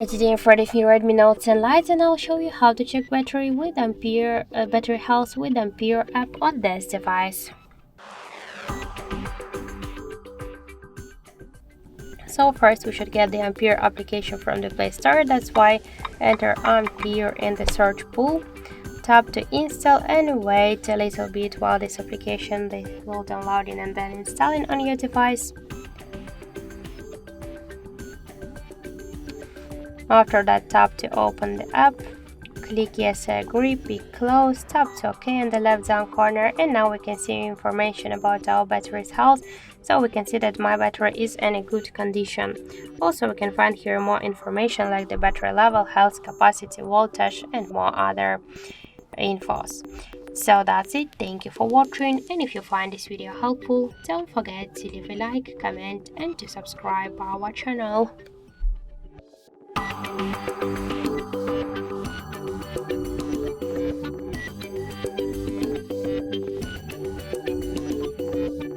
Today I'm reviewing Redmi Note and LITE, and I'll show you how to check battery health with Ampere app on this device. So first we should get the Ampere application from the Play Store. That's why enter Ampere in the search pool, tap to install and wait a little bit while this application will download and then installing on your device. After that, tap to open the app, click yes I agree, pick close, tap to OK in the left down corner, and now we can see information about our battery's health. So we can see that my battery is in a good condition. Also we can find here more information like the battery level, health, capacity, voltage and more other infos. So that's it, thank you for watching, and if you find this video helpful, don't forget to leave a like, comment and to subscribe our channel.